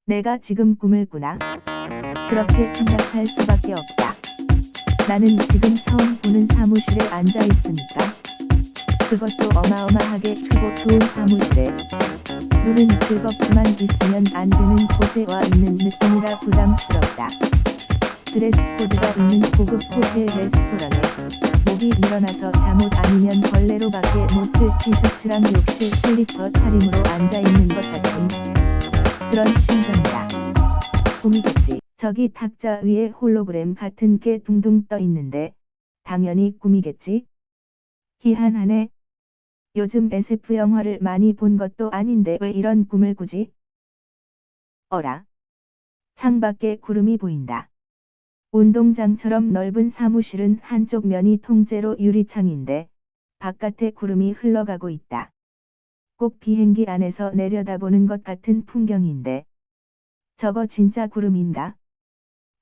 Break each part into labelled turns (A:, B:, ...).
A: 내가 지금 꿈을 꾸나? 그렇게 생각할 수밖에 없다. 나는 지금 처음 보는 사무실에 앉아 있으니까. 그것도 어마어마하게 크고 좋은 사무실에. 눈은 즐겁지만 있으면 안 되는 곳에 와 있는 느낌이라 부담스럽다. 드레스 코드가 있는 고급 호텔 레스토랑에 목이 늘어나서 잠옷 아니면 벌레로밖에 못쓸 티셔츠랑 욕실 슬리퍼 차림으로 앉아있는 것 같은 그런 심정이다. 꿈이겠지. 저기 탁자 위에 홀로그램 같은 게 둥둥 떠 있는데 당연히 꿈이겠지. 희한하네. 요즘 SF 영화를 많이 본 것도 아닌데 왜 이런 꿈을 꾸지? 어라. 창밖에 구름이 보인다. 운동장처럼 넓은 사무실은 한쪽 면이 통째로 유리창인데 바깥에 구름이 흘러가고 있다. 꼭 비행기 안에서 내려다보는 것 같은 풍경인데 저거 진짜 구름인가?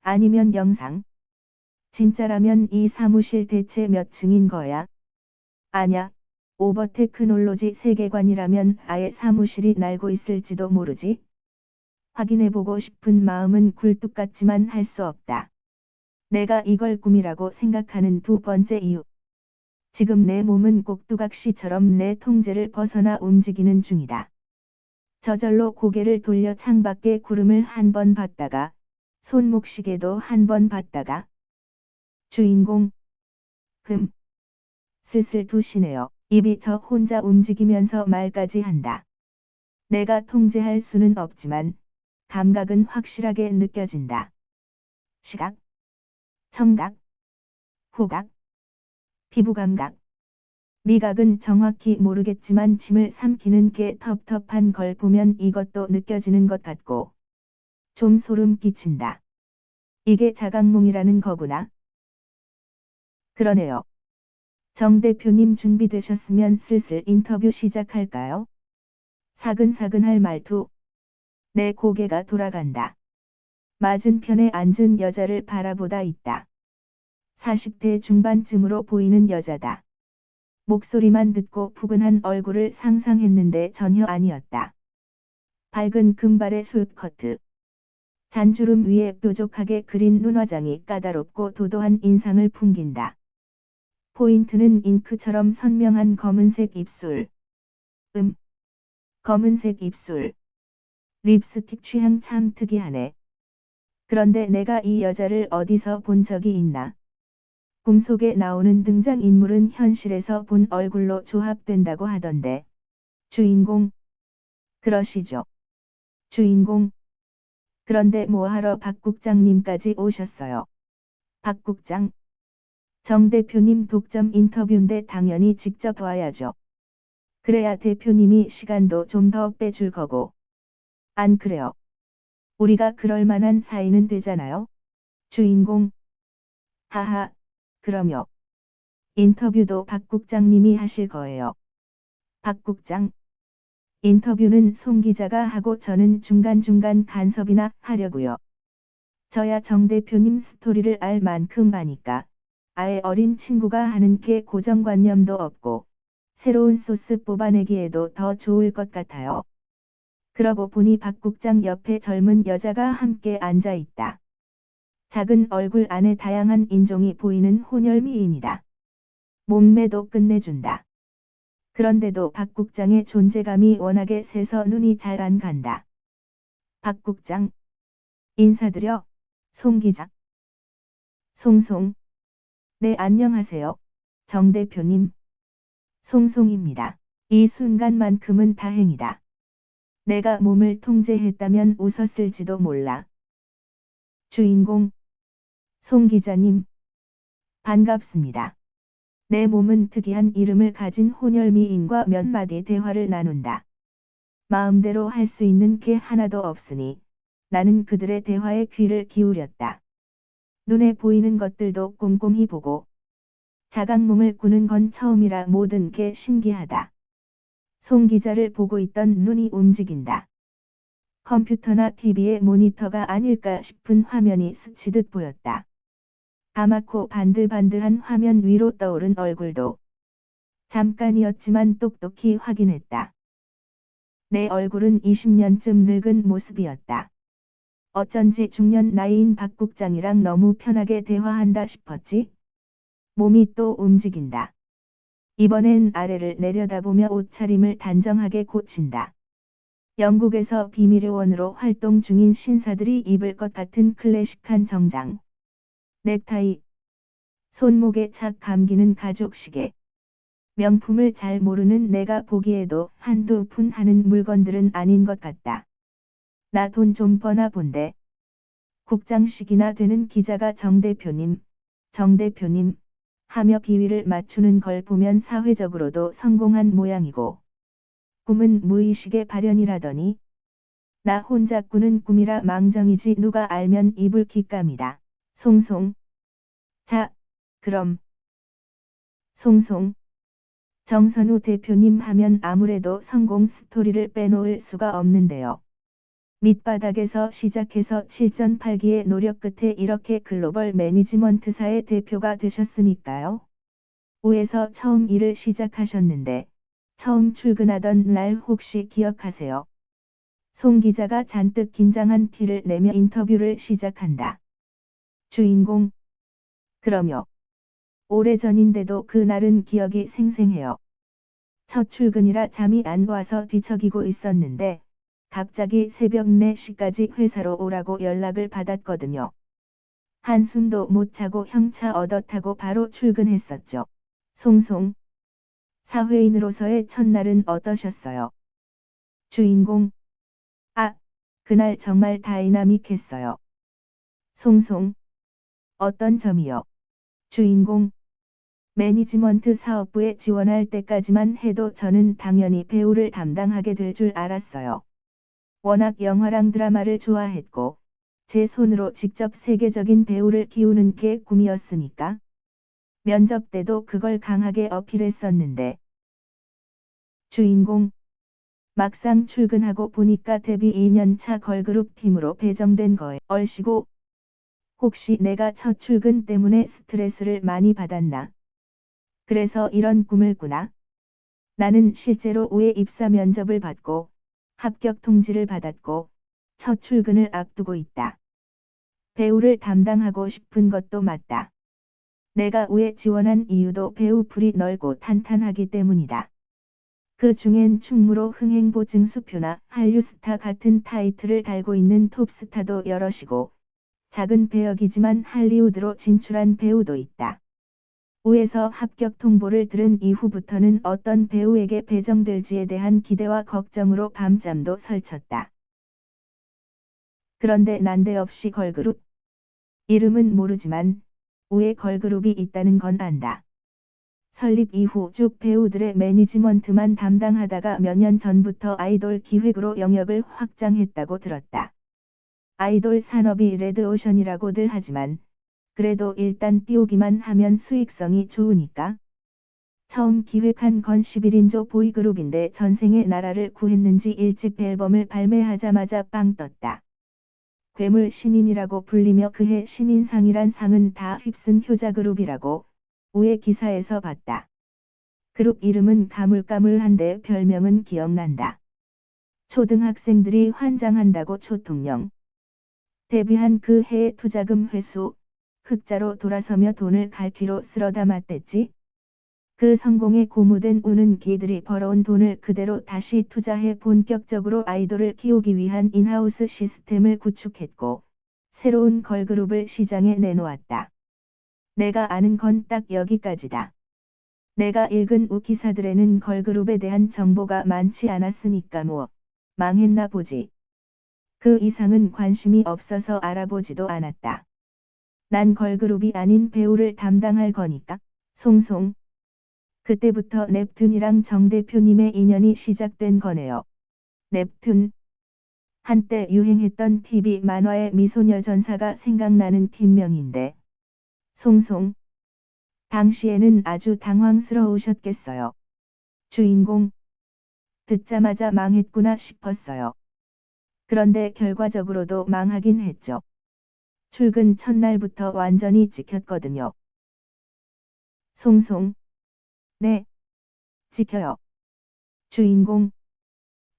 A: 아니면 영상? 진짜라면 이 사무실 대체 몇 층인 거야? 아냐, 오버테크놀로지 세계관이라면 아예 사무실이 날고 있을지도 모르지? 확인해보고 싶은 마음은 굴뚝 같지만 할 수 없다. 내가 이걸 꿈이라고 생각하는 두 번째 이유. 지금 내 몸은 꼭두각시처럼 내 통제를 벗어나 움직이는 중이다. 저절로 고개를 돌려 창밖에 구름을 한 번 봤다가 손목시계도 한 번 봤다가 주인공 슬슬 두시네요. 입이 저 혼자 움직이면서 말까지 한다. 내가 통제할 수는 없지만 감각은 확실하게 느껴진다. 시각, 청각, 후각, 피부감각. 미각은 정확히 모르겠지만 침을 삼키는 게 텁텁한 걸 보면 이것도 느껴지는 것 같고 좀 소름 끼친다. 이게 자각몽이라는 거구나. 그러네요. 정 대표님 준비되셨으면 슬슬 인터뷰 시작할까요? 사근사근할 말투. 내 고개가 돌아간다. 맞은편에 앉은 여자를 바라보다 있다. 40대 중반쯤으로 보이는 여자다. 목소리만 듣고 푸근한 얼굴을 상상했는데 전혀 아니었다. 밝은 금발의 수트커트. 잔주름 위에 뾰족하게 그린 눈화장이 까다롭고 도도한 인상을 풍긴다. 포인트는 잉크처럼 선명한 검은색 입술. 검은색 입술. 립스틱 취향 참 특이하네. 그런데 내가 이 여자를 어디서 본 적이 있나? 꿈속에 나오는 등장인물은 현실에서 본 얼굴로 조합된다고 하던데. 주인공. 그러시죠. 주인공. 그런데 뭐하러 박 국장님까지 오셨어요? 박 국장. 정 대표님 독점 인터뷰인데 당연히 직접 와야죠. 그래야 대표님이 시간도 좀 더 빼줄 거고. 안 그래요? 우리가 그럴 만한 사이는 되잖아요? 주인공. 하하, 그럼요. 인터뷰도 박 국장님이 하실 거예요. 박 국장. 인터뷰는 송 기자가 하고 저는 중간중간 간섭이나 하려고요. 저야 정 대표님 스토리를 알 만큼 아니까. 아예 어린 친구가 하는 게 고정관념도 없고 새로운 소스 뽑아내기에도 더 좋을 것 같아요. 그러고 보니 박 국장 옆에 젊은 여자가 함께 앉아 있다. 작은 얼굴 안에 다양한 인종이 보이는 혼혈미인이다. 몸매도 끝내준다. 그런데도 박 국장의 존재감이 워낙에 세서 눈이 잘 안 간다. 박 국장. 인사드려. 송 기자. 송송. 네, 안녕하세요. 정 대표님. 송송입니다. 이 순간만큼은 다행이다. 내가 몸을 통제했다면 웃었을지도 몰라. 주인공. 송 기자님. 반갑습니다. 내 몸은 특이한 이름을 가진 혼혈미인과 몇 마디 대화를 나눈다. 마음대로 할 수 있는 게 하나도 없으니 나는 그들의 대화에 귀를 기울였다. 눈에 보이는 것들도 꼼꼼히 보고 자각몽을 꾸는 건 처음이라 모든 게 신기하다. 송 기자를 보고 있던 눈이 움직인다. 컴퓨터나 TV의 모니터가 아닐까 싶은 화면이 스치듯 보였다. 까맣고 반들반들한 화면 위로 떠오른 얼굴도 잠깐이었지만 똑똑히 확인했다. 내 얼굴은 20년쯤 늙은 모습이었다. 어쩐지 중년 나이인 박 국장이랑 너무 편하게 대화한다 싶었지. 몸이 또 움직인다. 이번엔 아래를 내려다보며 옷차림을 단정하게 고친다. 영국에서 비밀요원으로 활동 중인 신사들이 입을 것 같은 클래식한 정장. 넥타이. 손목에 착 감기는 가죽시계. 명품을 잘 모르는 내가 보기에도 한두 푼 하는 물건들은 아닌 것 같다. 나 돈 좀 버나 본데. 국장식이나 되는 기자가 정 대표님 하며 비위를 맞추는 걸 보면 사회적으로도 성공한 모양이고 꿈은 무의식의 발현이라더니 나 혼자 꾸는 꿈이라 망정이지 누가 알면 이불 깃감이다. 송송. 자, 그럼. 송송. 정선우 대표님 하면 아무래도 성공 스토리를 빼놓을 수가 없는데요. 밑바닥에서 시작해서 실전팔기의 노력 끝에 이렇게 글로벌 매니지먼트사의 대표가 되셨으니까요. 우에서 처음 일을 시작하셨는데 처음 출근하던 날 혹시 기억하세요? 송 기자가 잔뜩 긴장한 티를 내며 인터뷰를 시작한다. 주인공. 그럼요. 오래전인데도 그날은 기억이 생생해요. 첫 출근이라 잠이 안 와서 뒤척이고 있었는데 갑자기 새벽 4시까지 회사로 오라고 연락을 받았거든요. 한숨도 못 자고 형차 얻어 타고 바로 출근했었죠. 송송. 사회인으로서의 첫날은 어떠셨어요? 주인공. 아, 그날 정말 다이나믹했어요. 송송. 어떤 점이요? 주인공. 매니지먼트 사업부에 지원할 때까지만 해도 저는 당연히 배우를 담당하게 될 줄 알았어요. 워낙 영화랑 드라마를 좋아했고, 제 손으로 직접 세계적인 배우를 키우는 게 꿈이었으니까. 면접 때도 그걸 강하게 어필했었는데. 주인공. 막상 출근하고 보니까 데뷔 2년차 걸그룹 팀으로 배정된 거에 얼씨구. 혹시 내가 첫 출근 때문에 스트레스를 많이 받았나? 그래서 이런 꿈을 꾸나? 나는 실제로 우에 입사 면접을 받고 합격 통지를 받았고 첫 출근을 앞두고 있다. 배우를 담당하고 싶은 것도 맞다. 내가 우에 지원한 이유도 배우 풀이 넓고 탄탄하기 때문이다. 그 중엔 충무로 흥행보증수표나 한류스타 같은 타이틀을 달고 있는 톱스타도 여럿이고 작은 배역이지만 할리우드로 진출한 배우도 있다. 우에서 합격 통보를 들은 이후부터는 어떤 배우에게 배정될지에 대한 기대와 걱정으로 밤잠도 설쳤다. 그런데 난데없이 걸그룹. 이름은 모르지만 우에 걸그룹이 있다는 건 안다. 설립 이후 쭉 배우들의 매니지먼트만 담당하다가 몇 년 전부터 아이돌 기획으로 영역을 확장했다고 들었다. 아이돌 산업이 레드오션이라고들 하지만 그래도 일단 띄우기만 하면 수익성이 좋으니까. 처음 기획한 건 11인조 보이그룹인데 전생에 나라를 구했는지 1집 앨범을 발매하자마자 빵 떴다. 괴물 신인이라고 불리며 그해 신인상이란 상은 다 휩쓴 효자그룹이라고 우에 기사에서 봤다. 그룹 이름은 가물가물한데 별명은 기억난다. 초등학생들이 환장한다고 초통령. 데뷔한 그 해의 투자금 회수, 흑자로 돌아서며 돈을 갈피로 쓸어 담았댔지. 그 성공에 고무된 우는 기들이 벌어온 돈을 그대로 다시 투자해 본격적으로 아이돌을 키우기 위한 인하우스 시스템을 구축했고 새로운 걸그룹을 시장에 내놓았다. 내가 아는 건 딱 여기까지다. 내가 읽은 우 기사들에는 걸그룹에 대한 정보가 많지 않았으니까 뭐 망했나 보지. 그 이상은 관심이 없어서 알아보지도 않았다. 난 걸그룹이 아닌 배우를 담당할 거니까. 송송. 그때부터 넵튠이랑 정 대표님의 인연이 시작된 거네요. 넵튠. 한때 유행했던 TV 만화의 미소녀 전사가 생각나는 팀명인데. 송송. 당시에는 아주 당황스러우셨겠어요. 주인공. 듣자마자 망했구나 싶었어요. 그런데 결과적으로도 망하긴 했죠. 출근 첫날부터 완전히 찍혔거든요. 송송. 네. 지켜요. 주인공.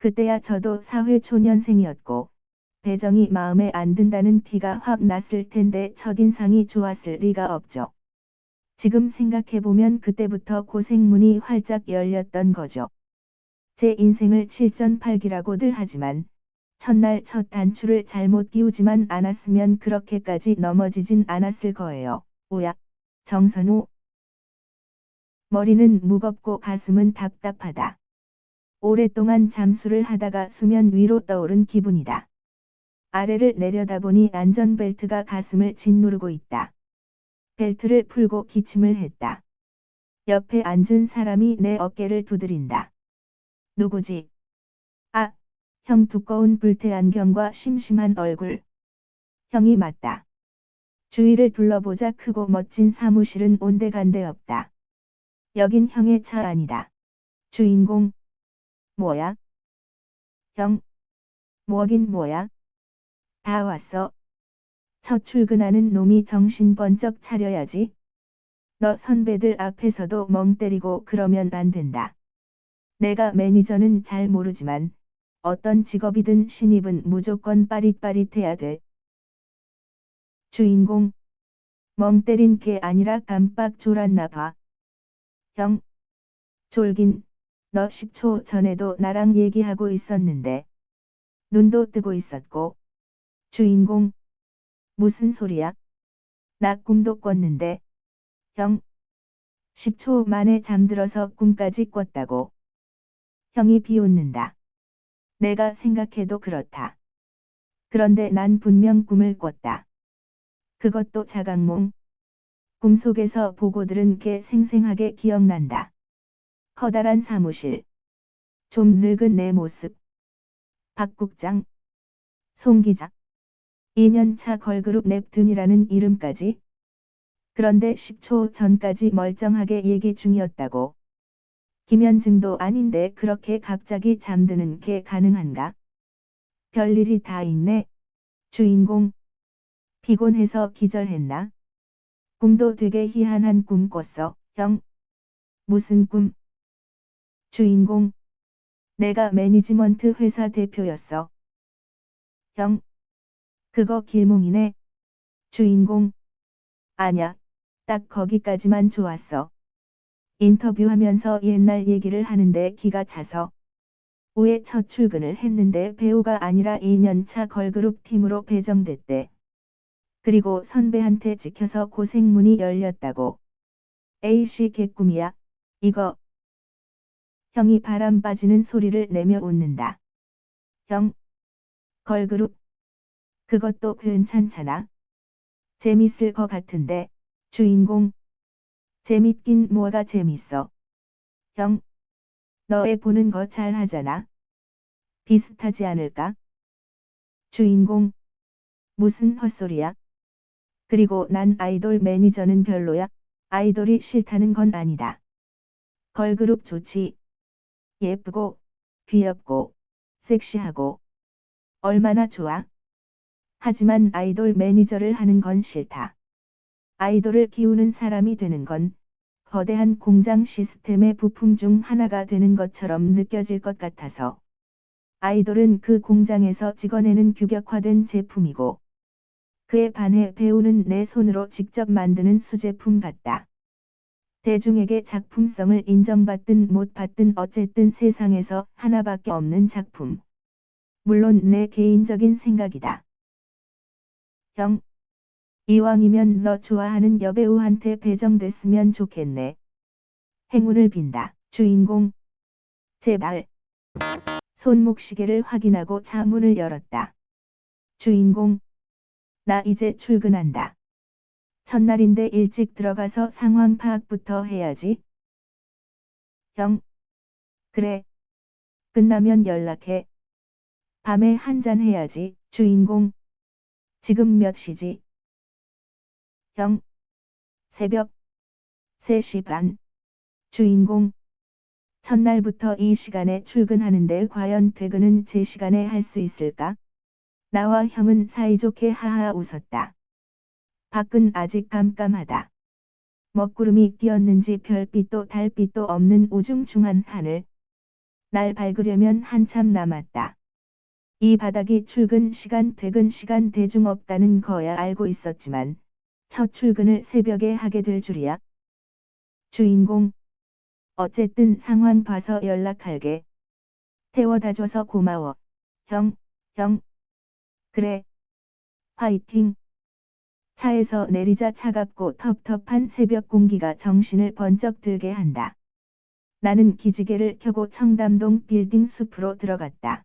A: 그때야 저도 사회초년생이었고 배정이 마음에 안 든다는 티가 확 났을 텐데 첫인상이 좋았을 리가 없죠. 지금 생각해보면 그때부터 고생문이 활짝 열렸던 거죠. 제 인생을 칠전팔기라고들 하지만 첫날 첫 단추를 잘못 끼우지만 않았으면 그렇게까지 넘어지진 않았을 거예요. 오야, 정선우. 머리는 무겁고 가슴은 답답하다. 오랫동안 잠수를 하다가 수면 위로 떠오른 기분이다. 아래를 내려다보니 안전벨트가 가슴을 짓누르고 있다. 벨트를 풀고 기침을 했다. 옆에 앉은 사람이 내 어깨를 두드린다. 누구지? 아, 형 두꺼운 불태 안경과 심심한 얼굴. 형이 맞다. 주위를 둘러보자 크고 멋진 사무실은 온데간데 없다. 여긴 형의 차 아니다. 주인공. 뭐야? 형. 뭐긴 뭐야? 다 왔어. 첫 출근하는 놈이 정신 번쩍 차려야지. 너 선배들 앞에서도 멍 때리고 그러면 안 된다. 내가 매니저는 잘 모르지만 어떤 직업이든 신입은 무조건 빠릿빠릿해야 돼. 주인공. 멍 때린 게 아니라 깜빡 졸았나 봐. 형. 졸긴. 너 10초 전에도 나랑 얘기하고 있었는데. 눈도 뜨고 있었고. 주인공. 무슨 소리야? 나 꿈도 꿨는데. 형. 10초 만에 잠들어서 꿈까지 꿨다고. 형이 비웃는다. 내가 생각해도 그렇다. 그런데 난 분명 꿈을 꿨다. 그것도 자각몽. 꿈속에서 보고 들은 게 생생하게 기억난다. 커다란 사무실. 좀 늙은 내 모습. 박 국장. 송 기자. 2년차 걸그룹 넵튠이라는 이름까지. 그런데 10초 전까지 멀쩡하게 얘기 중이었다고. 김현증도 아닌데 그렇게 갑자기 잠드는 게 가능한가? 별일이 다 있네. 주인공. 피곤해서 기절했나? 꿈도 되게 희한한 꿈 꿨어, 형. 무슨 꿈? 주인공. 내가 매니지먼트 회사 대표였어. 형. 그거 길몽이네. 주인공. 아냐. 딱 거기까지만 좋았어. 인터뷰하면서 옛날 얘기를 하는데 기가 차서. 올해 첫 출근을 했는데 배우가 아니라 2년차 걸그룹 팀으로 배정됐대. 그리고 선배한테 찍혀서 고생문이 열렸다고. A씨 개꿈이야. 이거. 형이 바람 빠지는 소리를 내며 웃는다. 형. 걸그룹. 그것도 괜찮잖아. 재밌을 것 같은데. 주인공. 재밌긴 뭐가 재밌어. 형. 너 애 보는 거 잘 하잖아. 비슷하지 않을까? 주인공. 무슨 헛소리야? 그리고 난 아이돌 매니저는 별로야. 아이돌이 싫다는 건 아니다. 걸그룹 좋지. 예쁘고, 귀엽고, 섹시하고. 얼마나 좋아? 하지만 아이돌 매니저를 하는 건 싫다. 아이돌을 키우는 사람이 되는 건 거대한 공장 시스템의 부품 중 하나가 되는 것처럼 느껴질 것 같아서. 아이돌은 그 공장에서 찍어내는 규격화된 제품이고 그에 반해 배우는 내 손으로 직접 만드는 수제품 같다. 대중에게 작품성을 인정받든 못 받든 어쨌든 세상에서 하나밖에 없는 작품. 물론 내 개인적인 생각이다. 형. 이왕이면 너 좋아하는 여배우한테 배정됐으면 좋겠네. 행운을 빈다. 주인공. 제발. 손목시계를 확인하고 차 문을 열었다. 주인공. 나 이제 출근한다. 첫날인데 일찍 들어가서 상황 파악부터 해야지. 형. 그래. 끝나면 연락해. 밤에 한잔 해야지. 주인공. 지금 몇 시지? 형. 새벽 3시 반. 주인공. 첫날부터 이 시간에 출근하는데 과연 퇴근은 제 시간에 할 수 있을까? 나와 형은 사이좋게 하하 웃었다. 밖은 아직 깜깜하다. 먹구름이 끼었는지 별빛도 달빛도 없는 우중충한 하늘. 날 밝으려면 한참 남았다. 이 바닥이 출근 시간 퇴근 시간 대중 없다는 거야 알고 있었지만 첫 출근을 새벽에 하게 될 줄이야. 주인공. 어쨌든 상황 봐서 연락할게. 태워다줘서 고마워. 형. 그래. 화이팅. 차에서 내리자 차갑고 텁텁한 새벽 공기가 정신을 번쩍 들게 한다. 나는 기지개를 켜고 청담동 빌딩 숲으로 들어갔다.